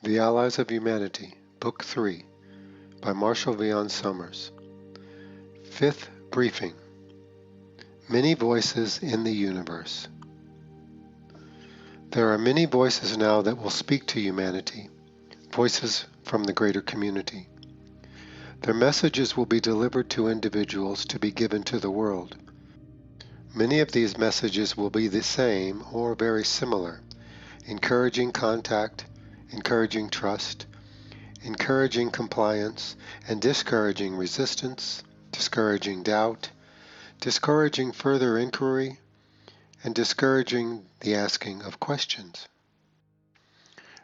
The Allies of Humanity, Book 3, by Marshall Vion Summers. Fifth Briefing. Many Voices in the Universe. There are many voices now that will speak to humanity, voices from the greater community. Their messages will be delivered to individuals to be given to the world. Many of these messages will be the same or very similar, encouraging contact, encouraging trust, encouraging compliance, and discouraging resistance, discouraging doubt, discouraging further inquiry, and discouraging the asking of questions.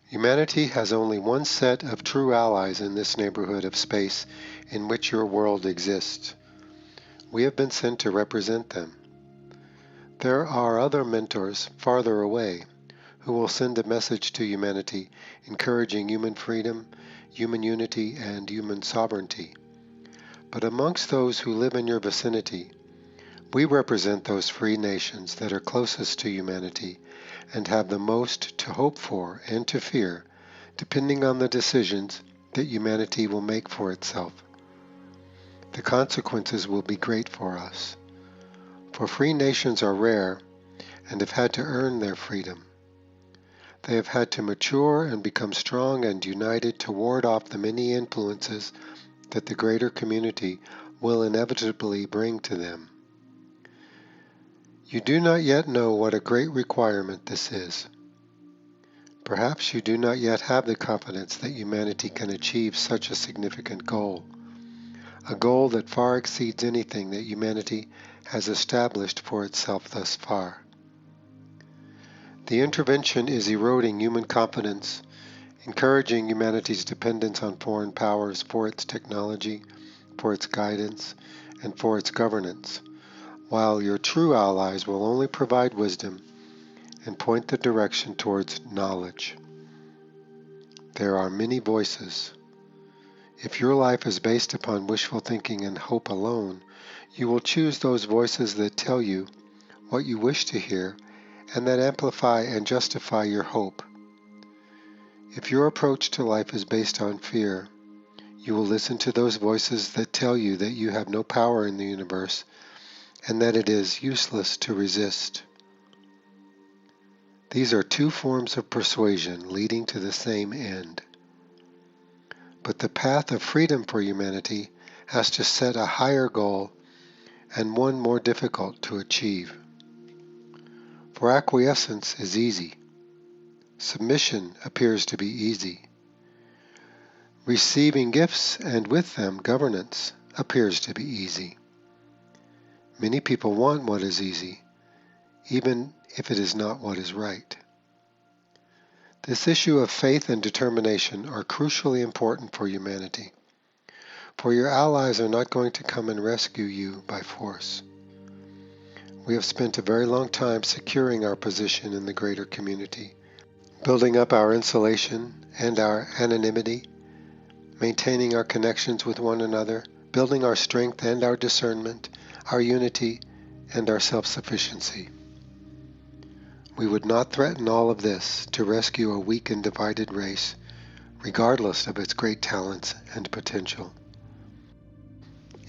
Humanity has only one set of true allies in this neighborhood of space in which your world exists. We have been sent to represent them. There are other mentors farther away who will send a message to humanity encouraging human freedom, human unity, and human sovereignty. But amongst those who live in your vicinity, we represent those free nations that are closest to humanity and have the most to hope for and to fear, depending on the decisions that humanity will make for itself. The consequences will be great for us, for free nations are rare and have had to earn their freedom. They have had to mature and become strong and united to ward off the many influences that the greater community will inevitably bring to them. You do not yet know what a great requirement this is. Perhaps you do not yet have the confidence that humanity can achieve such a significant goal, a goal that far exceeds anything that humanity has established for itself thus far. The intervention is eroding human confidence, encouraging humanity's dependence on foreign powers for its technology, for its guidance, and for its governance, while your true allies will only provide wisdom and point the direction towards knowledge. There are many voices. If your life is based upon wishful thinking and hope alone, you will choose those voices that tell you what you wish to hear and that amplify and justify your hope. If your approach to life is based on fear, you will listen to those voices that tell you that you have no power in the universe and that it is useless to resist. These are two forms of persuasion leading to the same end. But the path of freedom for humanity has to set a higher goal and one more difficult to achieve. For acquiescence is easy. Submission appears to be easy. Receiving gifts and with them governance appears to be easy. Many people want what is easy, even if it is not what is right. This issue of faith and determination are crucially important for humanity, for your allies are not going to come and rescue you by force. We have spent a very long time securing our position in the greater community, building up our insulation and our anonymity, maintaining our connections with one another, building our strength and our discernment, our unity and our self-sufficiency. We would not threaten all of this to rescue a weak and divided race, regardless of its great talents and potential.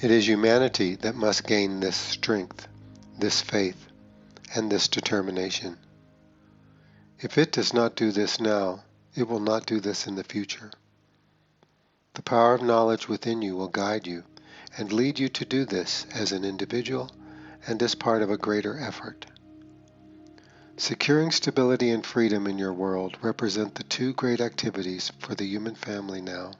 It is humanity that must gain this strength, this faith, and this determination. If it does not do this now, it will not do this in the future. The power of knowledge within you will guide you and lead you to do this as an individual and as part of a greater effort. Securing stability and freedom in your world represent the two great activities for the human family now.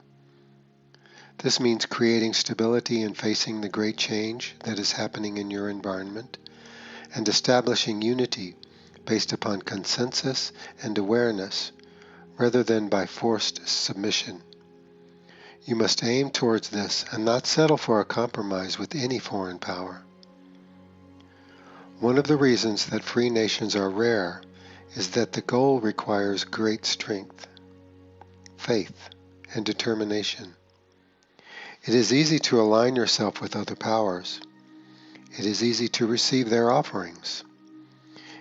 This means creating stability in facing the great change that is happening in your environment and establishing unity based upon consensus and awareness rather than by forced submission. You must aim towards this and not settle for a compromise with any foreign power. One of the reasons that free nations are rare is that the goal requires great strength, faith, and determination. It is easy to align yourself with other powers. It is easy to receive their offerings.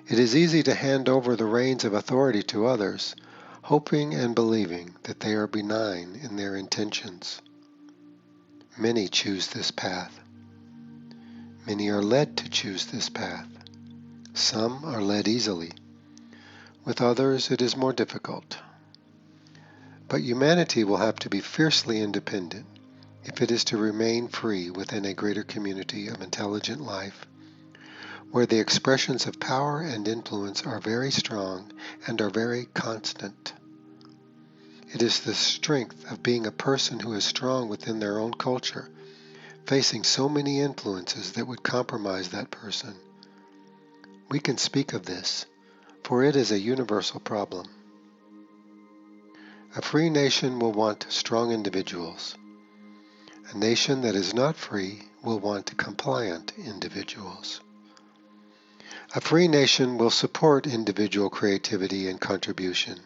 It is easy to hand over the reins of authority to others, hoping and believing that they are benign in their intentions. Many choose this path. Many are led to choose this path. Some are led easily. With others it is more difficult. But humanity will have to be fiercely independent if it is to remain free within a greater community of intelligent life, where the expressions of power and influence are very strong and are very constant. It is the strength of being a person who is strong within their own culture, facing so many influences that would compromise that person. We can speak of this, for it is a universal problem. A free nation will want strong individuals. A nation that is not free will want compliant individuals. A free nation will support individual creativity and contribution.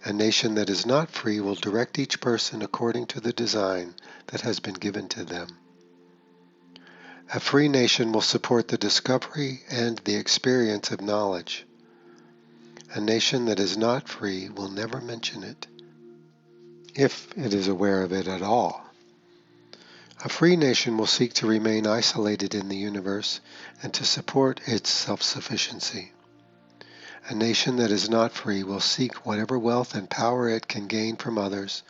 A nation that is not free will direct each person according to the design that has been given to them. A free nation will support the discovery and the experience of knowledge. A nation that is not free will never mention it, if it is aware of it at all. A free nation will seek to remain isolated in the universe and to support its self-sufficiency. A nation that is not free will seek whatever wealth and power it can gain from others,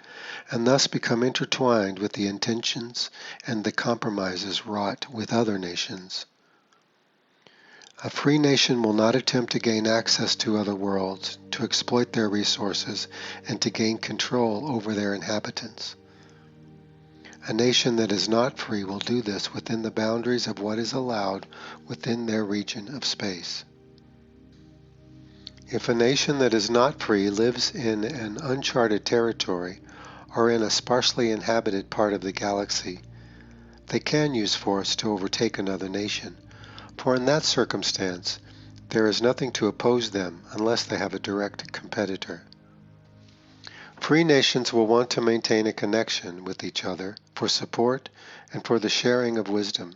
and thus become intertwined with the intentions and the compromises wrought with other nations. A free nation will not attempt to gain access to other worlds, to exploit their resources, and to gain control over their inhabitants. A nation that is not free will do this within the boundaries of what is allowed within their region of space. If a nation that is not free lives in an uncharted territory or in a sparsely inhabited part of the galaxy, they can use force to overtake another nation, for in that circumstance there is nothing to oppose them unless they have a direct competitor. Free nations will want to maintain a connection with each other for support and for the sharing of wisdom.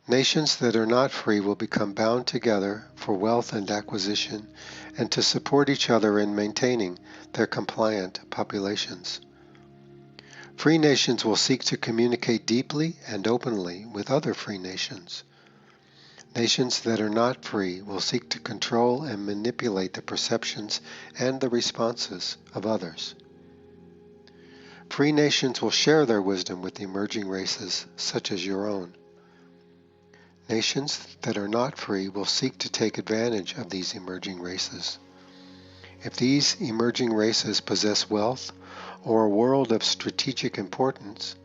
Nations that are not free will become bound together for wealth and acquisition and to support each other in maintaining their compliant populations. Free nations will seek to communicate deeply and openly with other free nations. Nations that are not free will seek to control and manipulate the perceptions and the responses of others. Free nations will share their wisdom with emerging races such as your own. Nations that are not free will seek to take advantage of these emerging races. If these emerging races possess wealth or a world of strategic importance,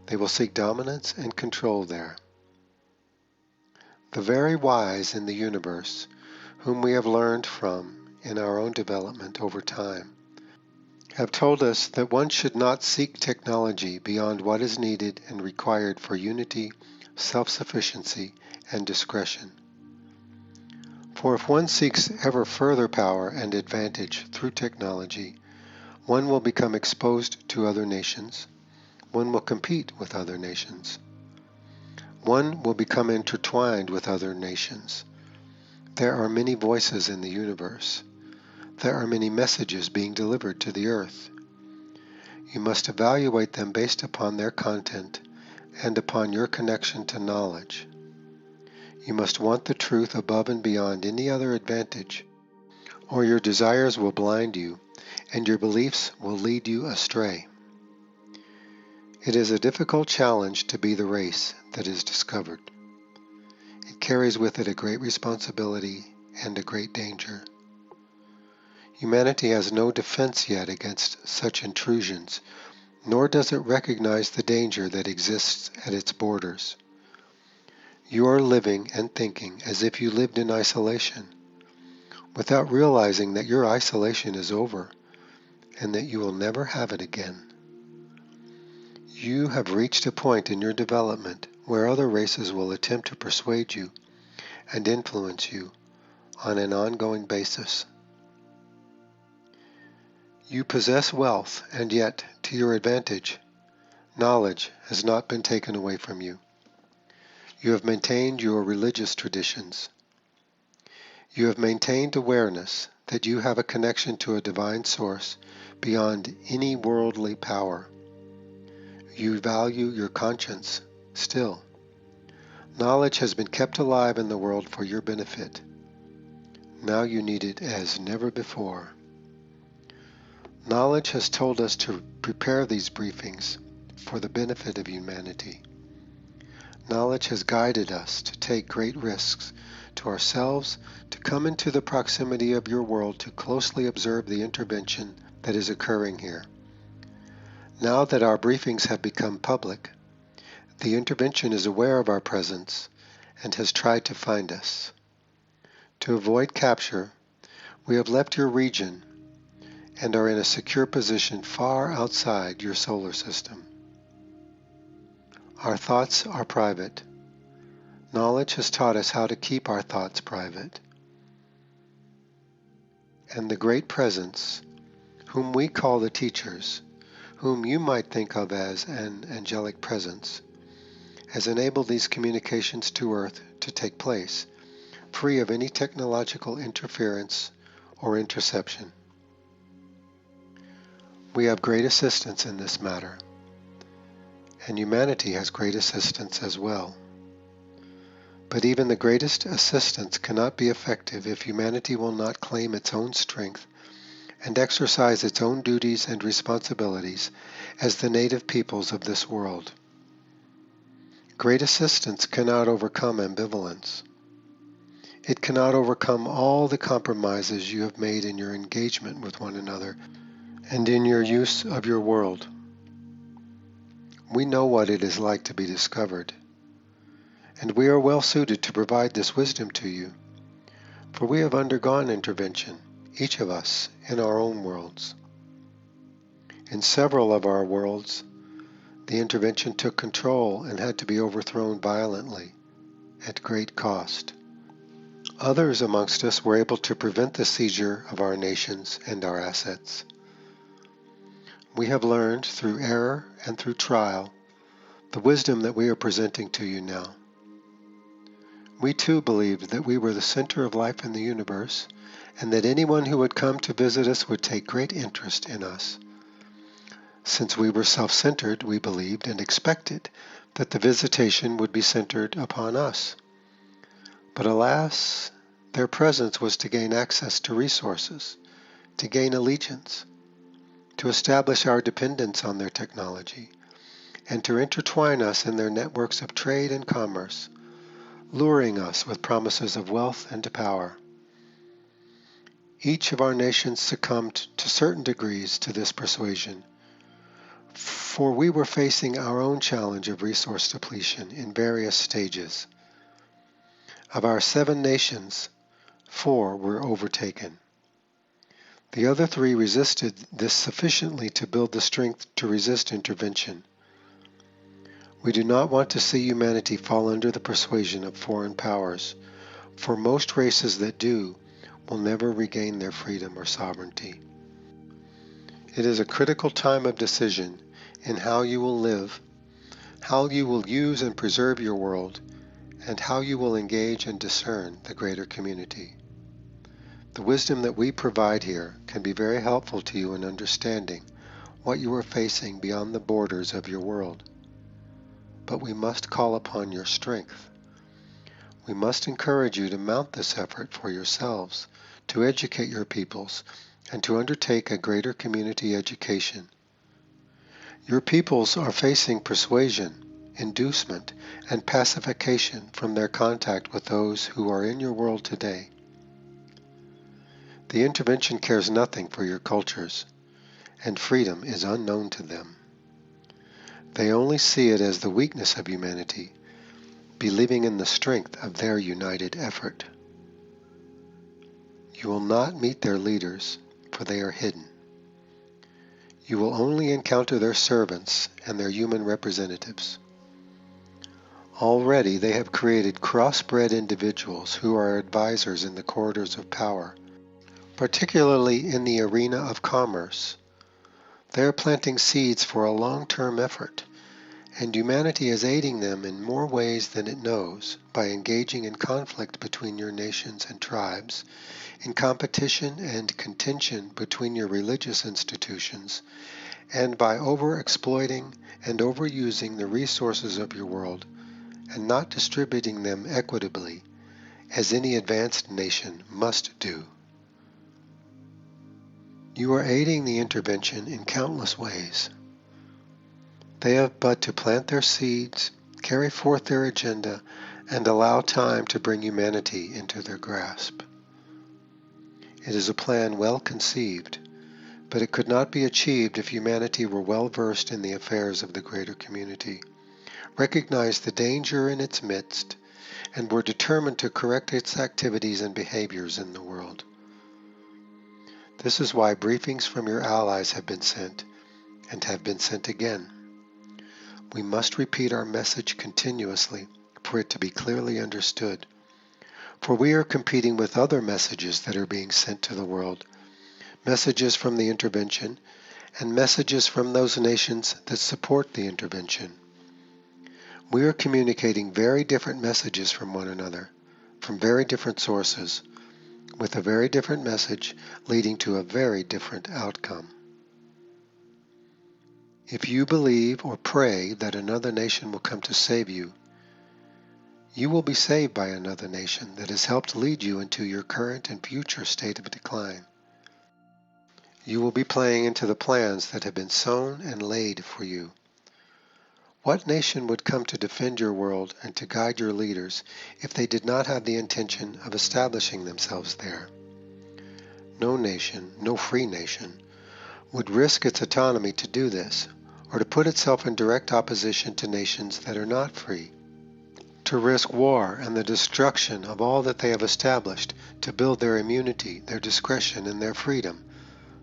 they will seek dominance and control there. The very wise in the universe, whom we have learned from in our own development over time, have told us that one should not seek technology beyond what is needed and required for unity, self-sufficiency, and discretion. For if one seeks ever further power and advantage through technology, one will become exposed to other nations, one will compete with other nations, one will become intertwined with other nations. There are many voices in the universe. There are many messages being delivered to the earth. You must evaluate them based upon their content and upon your connection to knowledge. You must want the truth above and beyond any other advantage, or your desires will blind you, and your beliefs will lead you astray. It is a difficult challenge to be the race that is discovered. It carries with it a great responsibility and a great danger. Humanity has no defense yet against such intrusions, nor does it recognize the danger that exists at its borders. You are living and thinking as if you lived in isolation, without realizing that your isolation is over and that you will never have it again. You have reached a point in your development where other races will attempt to persuade you and influence you on an ongoing basis. You possess wealth, and yet, to your advantage, knowledge has not been taken away from you. You have maintained your religious traditions. You have maintained awareness that you have a connection to a divine source beyond any worldly power. You value your conscience still. Knowledge has been kept alive in the world for your benefit. Now you need it as never before. Knowledge has told us to prepare these briefings for the benefit of humanity. Knowledge has guided us to take great risks to ourselves, to come into the proximity of your world, to closely observe the intervention that is occurring here. Now that our briefings have become public, the intervention is aware of our presence and has tried to find us. To avoid capture, we have left your region and are in a secure position far outside your solar system. Our thoughts are private. Knowledge has taught us how to keep our thoughts private. And the Great Presence, whom we call the teachers, whom you might think of as an angelic presence, has enabled these communications to Earth to take place, free of any technological interference or interception. We have great assistance in this matter, and humanity has great assistance as well. But even the greatest assistance cannot be effective if humanity will not claim its own strength and exercise its own duties and responsibilities as the native peoples of this world. Great assistance cannot overcome ambivalence. It cannot overcome all the compromises you have made in your engagement with one another and in your use of your world. We know what it is like to be discovered, and we are well suited to provide this wisdom to you, for we have undergone intervention, each of us, in our own worlds. In several of our worlds, the intervention took control and had to be overthrown violently, at great cost. Others amongst us were able to prevent the seizure of our nations and our assets. We have learned through error and through trial the wisdom that we are presenting to you now. We too believed that we were the center of life in the universe, and that anyone who would come to visit us would take great interest in us. Since we were self-centered, we believed and expected that the visitation would be centered upon us. But alas, their presence was to gain access to resources, to gain allegiance, to establish our dependence on their technology, and to intertwine us in their networks of trade and commerce, luring us with promises of wealth and power. Each of our nations succumbed to certain degrees to this persuasion, for we were facing our own challenge of resource depletion in various stages. Of our 7 nations, 4 were overtaken. The other 3 resisted this sufficiently to build the strength to resist intervention. We do not want to see humanity fall under the persuasion of foreign powers, for most races that do will never regain their freedom or sovereignty. It is a critical time of decision in how you will live, how you will use and preserve your world, and how you will engage and discern the greater community. The wisdom that we provide here can be very helpful to you in understanding what you are facing beyond the borders of your world. But we must call upon your strength. We must encourage you to mount this effort for yourselves, to educate your peoples, and to undertake a greater community education. Your peoples are facing persuasion, inducement, and pacification from their contact with those who are in your world today. The intervention cares nothing for your cultures, and freedom is unknown to them. They only see it as the weakness of humanity, believing in the strength of their united effort. You will not meet their leaders, for they are hidden. You will only encounter their servants and their human representatives. Already they have created crossbred individuals who are advisors in the corridors of power, particularly in the arena of commerce. They are planting seeds for a long-term effort, and humanity is aiding them in more ways than it knows by engaging in conflict between your nations and tribes, in competition and contention between your religious institutions, and by overexploiting and overusing the resources of your world and not distributing them equitably, as any advanced nation must do. You are aiding the intervention in countless ways. They have but to plant their seeds, carry forth their agenda, and allow time to bring humanity into their grasp. It is a plan well conceived, but it could not be achieved if humanity were well versed in the affairs of the greater community, recognized the danger in its midst, and were determined to correct its activities and behaviors in the world. This is why briefings from your allies have been sent, and have been sent again. We must repeat our message continuously for it to be clearly understood, for we are competing with other messages that are being sent to the world, messages from the intervention, and messages from those nations that support the intervention. We are communicating very different messages from one another, from very different sources, with a very different message leading to a very different outcome. If you believe or pray that another nation will come to save you, you will be saved by another nation that has helped lead you into your current and future state of decline. You will be playing into the plans that have been sown and laid for you. What nation would come to defend your world and to guide your leaders if they did not have the intention of establishing themselves there? No nation, no free nation, would risk its autonomy to do this, or to put itself in direct opposition to nations that are not free, to risk war and the destruction of all that they have established to build their immunity, their discretion, and their freedom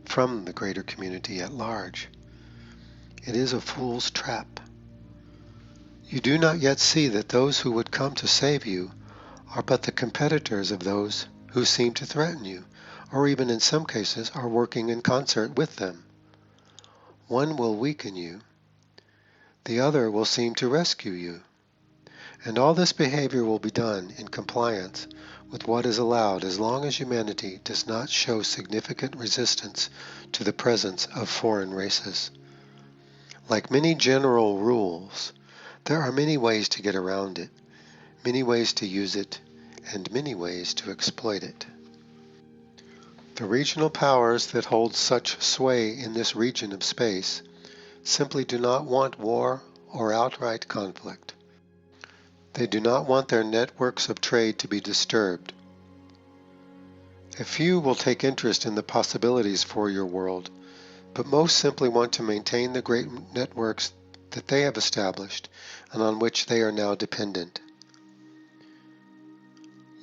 from the greater community at large. It is a fool's trap. You do not yet see that those who would come to save you are but the competitors of those who seem to threaten you, or even in some cases are working in concert with them. One will weaken you, the other will seem to rescue you, and all this behavior will be done in compliance with what is allowed as long as humanity does not show significant resistance to the presence of foreign races. Like many general rules, there are many ways to get around it, many ways to use it, and many ways to exploit it. The regional powers that hold such sway in this region of space simply do not want war or outright conflict. They do not want their networks of trade to be disturbed. A few will take interest in the possibilities for your world, but most simply want to maintain the great networks that they have established and on which they are now dependent.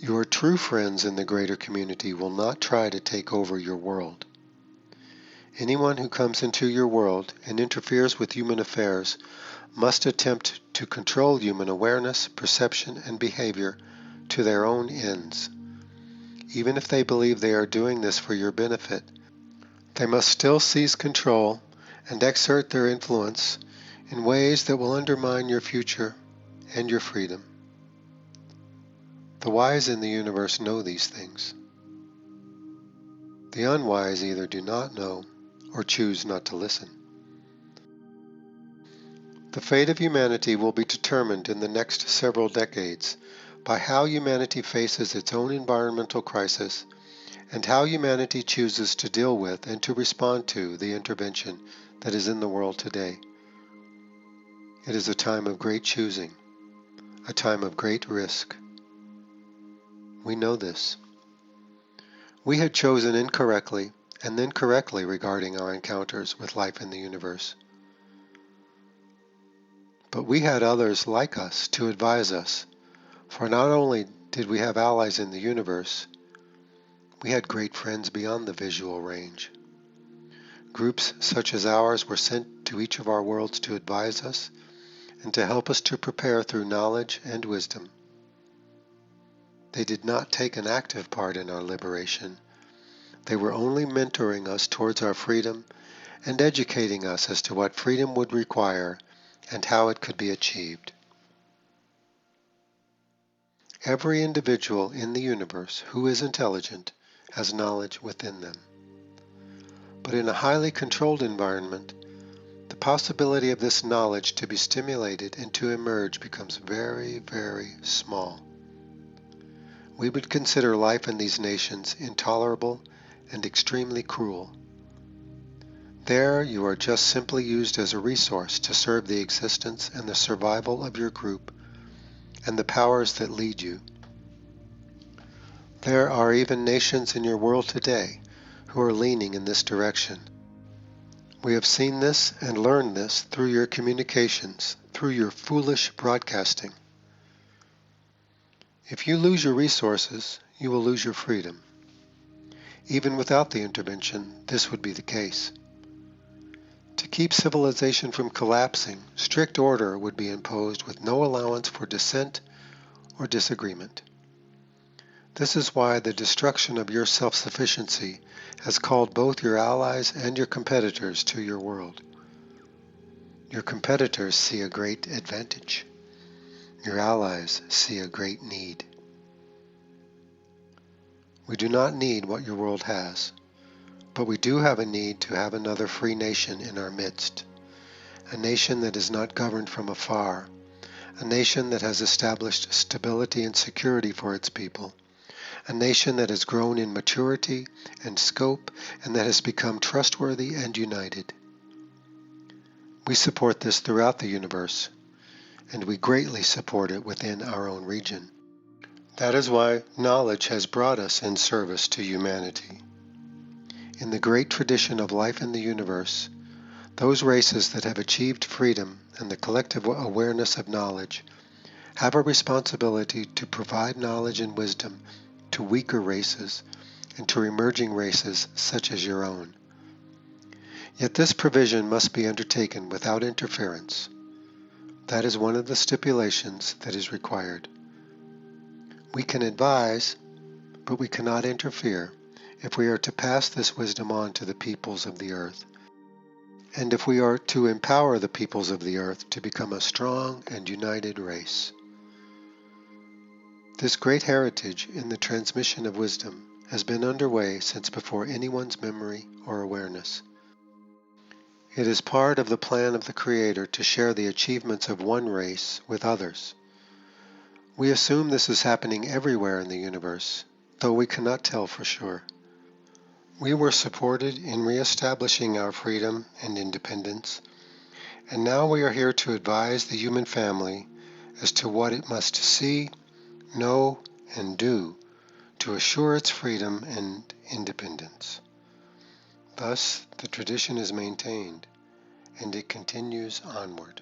Your true friends in the greater community will not try to take over your world. Anyone who comes into your world and interferes with human affairs must attempt to control human awareness, perception, and behavior to their own ends. Even if they believe they are doing this for your benefit, they must still seize control and exert their influence in ways that will undermine your future and your freedom. The wise in the universe know these things. The unwise either do not know or choose not to listen. The fate of humanity will be determined in the next several decades by how humanity faces its own environmental crisis and how humanity chooses to deal with and to respond to the intervention that is in the world today. It is a time of great choosing, a time of great risk. We know this. We had chosen incorrectly and then correctly regarding our encounters with life in the universe. But we had others like us to advise us, for not only did we have allies in the universe, we had great friends beyond the visual range. Groups such as ours were sent to each of our worlds to advise us and to help us to prepare through knowledge and wisdom. They did not take an active part in our liberation. They were only mentoring us towards our freedom and educating us as to what freedom would require and how it could be achieved. Every individual in the universe who is intelligent has knowledge within them. But in a highly controlled environment, the possibility of this knowledge to be stimulated and to emerge becomes very, very small. We would consider life in these nations intolerable and extremely cruel. There you are just simply used as a resource to serve the existence and the survival of your group and the powers that lead you. There are even nations in your world today who are leaning in this direction. We have seen this and learned this through your communications, through your foolish broadcasting. If you lose your resources, you will lose your freedom. Even without the intervention, this would be the case. To keep civilization from collapsing, strict order would be imposed with no allowance for dissent or disagreement. This is why the destruction of your self-sufficiency has called both your allies and your competitors to your world. Your competitors see a great advantage. Your allies see a great need. We do not need what your world has, but we do have a need to have another free nation in our midst, a nation that is not governed from afar, a nation that has established stability and security for its people, a nation that has grown in maturity and scope and that has become trustworthy and united. We support this throughout the universe, and we greatly support it within our own region. That is why knowledge has brought us in service to humanity. In the great tradition of life in the universe, those races that have achieved freedom and the collective awareness of knowledge have a responsibility to provide knowledge and wisdom to weaker races and to emerging races such as your own. Yet this provision must be undertaken without interference. That is one of the stipulations that is required. We can advise, but we cannot interfere if we are to pass this wisdom on to the peoples of the earth, and if we are to empower the peoples of the earth to become a strong and united race. This great heritage in the transmission of wisdom has been underway since before anyone's memory or awareness. It is part of the plan of the Creator to share the achievements of one race with others. We assume this is happening everywhere in the universe, though we cannot tell for sure. We were supported in reestablishing our freedom and independence, and now we are here to advise the human family as to what it must see, know, and do to assure its freedom and independence. Thus, the tradition is maintained, and it continues onward.